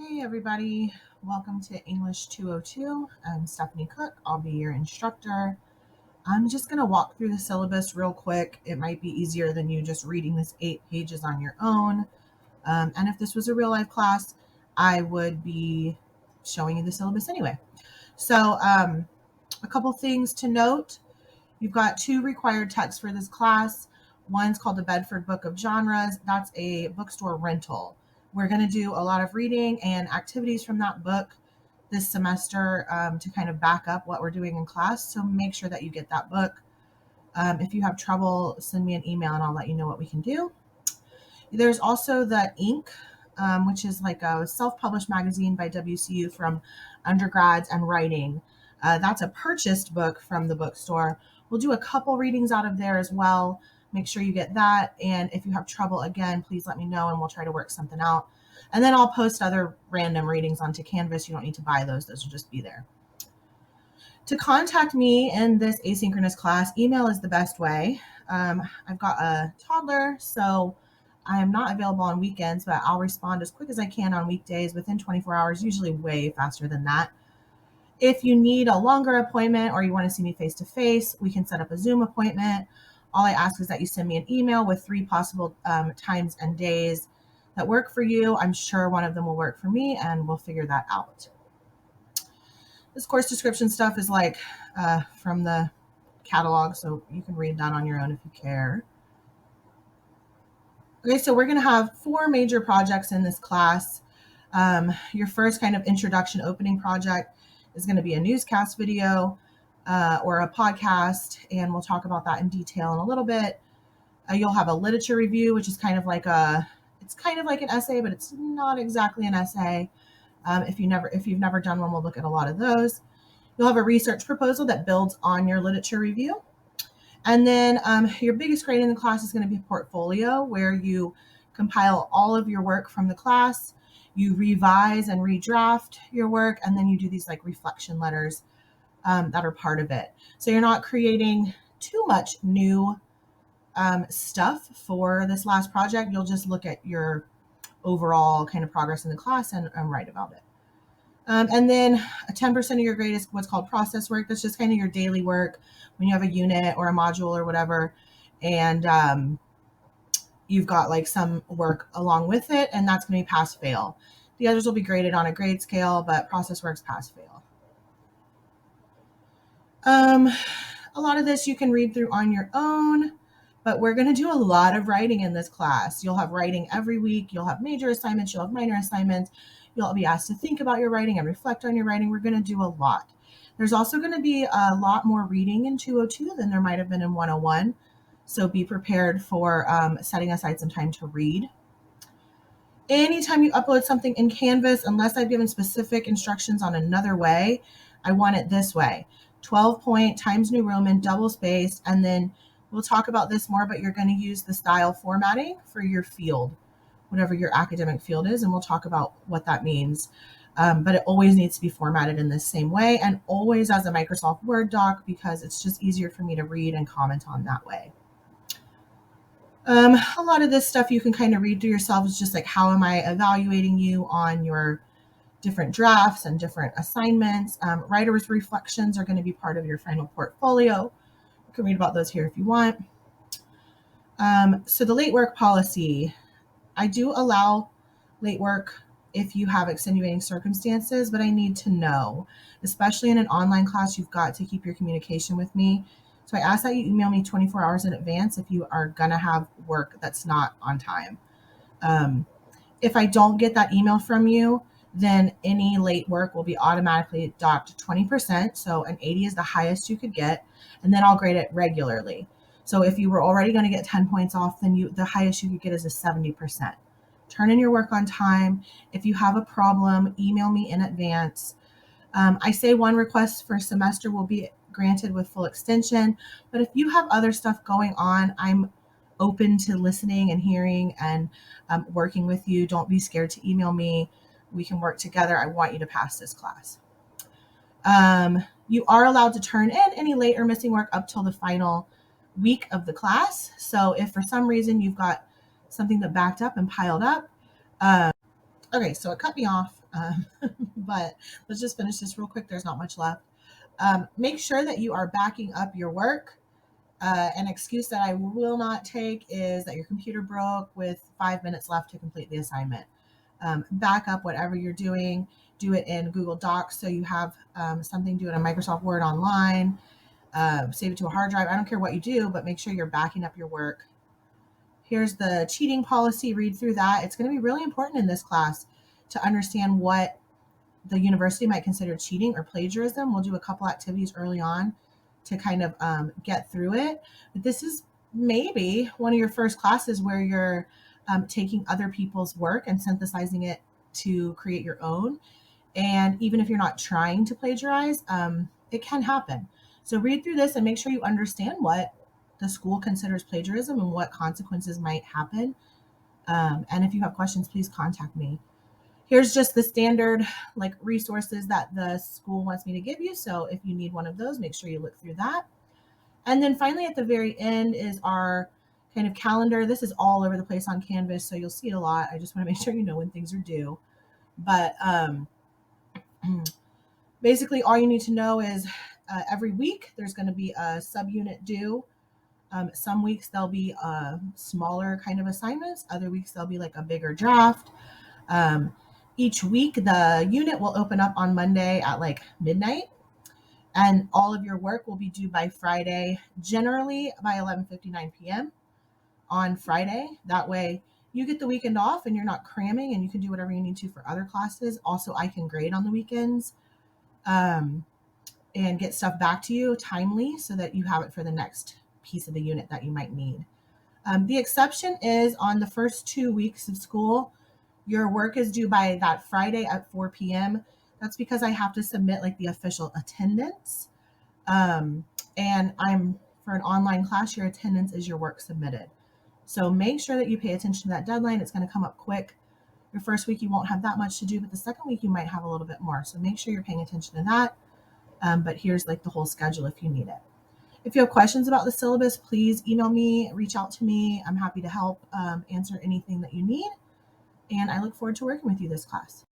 Hey everybody, welcome to English 202. I'm Stephanie Cook. I'll be your instructor. I'm just going to walk through the syllabus real quick. It might be easier than you just reading this 8 pages on your own. And if this was a real life class, I would be showing you the syllabus anyway. So a couple things to note. You've got 2 required texts for this class. One's called the Bedford Book of Genres. That's a bookstore rental. We're going to do a lot of reading and activities from that book this semester to kind of back up what we're doing in class. So make sure that you get that book. If you have trouble, send me an email and I'll let you know what we can do. There's also the Ink, which is like a self-published magazine by WCU from undergrads and writing. That's a purchased book from the bookstore. We'll do a couple readings out of there as well. Make sure you get that. And if you have trouble, again, please let me know and we'll try to work something out. And then I'll post other random readings onto Canvas. You don't need to buy those. Those will just be there. To contact me in this asynchronous class, email is the best way. I've got a toddler, so I am not available on weekends, but I'll respond as quick as I can on weekdays within 24 hours, usually way faster than that. If you need a longer appointment or you want to see me face to face, we can set up a Zoom appointment. All I ask is that you send me an email with 3 possible times and days that work for you. I'm sure one of them will work for me and we'll figure that out. This course description stuff is like from the catalog, so you can read that on your own if you care. Okay, so we're going to have 4 major projects in this class. Your first kind of introduction opening project is going to be a newscast video or a podcast, and we'll talk about that in detail in a little bit. You'll have a literature review, which is kind of like an essay, but it's not exactly an essay. If you've never done one, we'll look at a lot of those. You'll have a research proposal that builds on your literature review. And then your biggest grade in the class is going to be a portfolio where you compile all of your work from the class, you revise and redraft your work, and then you do these like reflection letters that are part of it. So you're not creating too much new stuff for this last project. You'll just look at your overall kind of progress in the class and write about it. And then 10% of your grade is what's called process work. That's just kind of your daily work when you have a unit or a module or whatever. And you've got like some work along with it, and that's going to be pass fail. The others will be graded on a grade scale, but process work's pass fail. A lot of this you can read through on your own, but we're going to do a lot of writing in this class. You'll have writing every week. You'll have major assignments. You'll have minor assignments. You'll be asked to think about your writing and reflect on your writing. We're going to do a lot. There's also going to be a lot more reading in 202 than there might have been in 101. So be prepared for setting aside some time to read. Anytime you upload something in Canvas, unless I've given specific instructions on another way, I want it this way. 12-point Times New Roman, double spaced, and then we'll talk about this more, but you're going to use the style formatting for your field, whatever your academic field is, and we'll talk about what that means. But it always needs to be formatted in the same way and always as a Microsoft Word doc because it's just easier for me to read and comment on that way. A lot of this stuff you can kind of read through yourself. It's just like, how am I evaluating you on your different drafts and different assignments. Writer's reflections are going to be part of your final portfolio. You can read about those here if you want. So the late work policy. I do allow late work if you have extenuating circumstances, but I need to know, especially in an online class, you've got to keep your communication with me. So I ask that you email me 24 hours in advance if you are going to have work that's not on time. If I don't get that email from you, then any late work will be automatically docked 20%. So an 80 is the highest you could get, and then I'll grade it regularly. So if you were already going to get 10 points off, then the highest you could get is a 70%. Turn in your work on time. If you have a problem, email me in advance. I say 1 request for a semester will be granted with full extension, but if you have other stuff going on, I'm open to listening and hearing and working with you. Don't be scared to email me. We can work together. I want you to pass this class. You are allowed to turn in any late or missing work up till the final week of the class. So if for some reason you've got something that backed up and piled up, okay, so it cut me off. Um, but let's just finish this real quick. There's not much left. Make sure that you are backing up your work. An excuse that I will not take is that your computer broke with 5 minutes left to complete the assignment. Back up whatever you're doing. Do it in Google Docs so you have something. Do it in Microsoft Word online. Save it to a hard drive. I don't care what you do, but make sure you're backing up your work. Here's the cheating policy. Read through that. It's going to be really important in this class to understand what the university might consider cheating or plagiarism. We'll do a couple activities early on to kind of get through it. But this is maybe one of your first classes where you're taking other people's work and synthesizing it to create your own. And even if you're not trying to plagiarize, it can happen. So read through this and make sure you understand what the school considers plagiarism and what consequences might happen. And if you have questions, please contact me. Here's just the standard like resources that the school wants me to give you. So if you need one of those, make sure you look through that. And then finally at the very end is our kind of calendar. This is all over the place on Canvas, so you'll see it a lot. I just want to make sure you know when things are due. But basically all you need to know is every week there's going to be a subunit due. Some weeks there'll be smaller kind of assignments. Other weeks there'll be like a bigger draft. Each week the unit will open up on Monday at like midnight, and all of your work will be due by Friday, generally by 11:59 p.m. on Friday. That way you get the weekend off and you're not cramming, and you can do whatever you need to for other classes. Also, I can grade on the weekends and get stuff back to you timely so that you have it for the next piece of the unit that you might need. The exception is on the first 2 weeks of school, your work is due by that Friday at 4 p.m. That's because I have to submit like the official attendance. And for an online class, your attendance is your work submitted. So make sure that you pay attention to that deadline. It's going to come up quick. Your first week, you won't have that much to do, but the second week, you might have a little bit more. So make sure you're paying attention to that. But here's like the whole schedule if you need it. If you have questions about the syllabus, please email me, reach out to me. I'm happy to help answer anything that you need. And I look forward to working with you this class.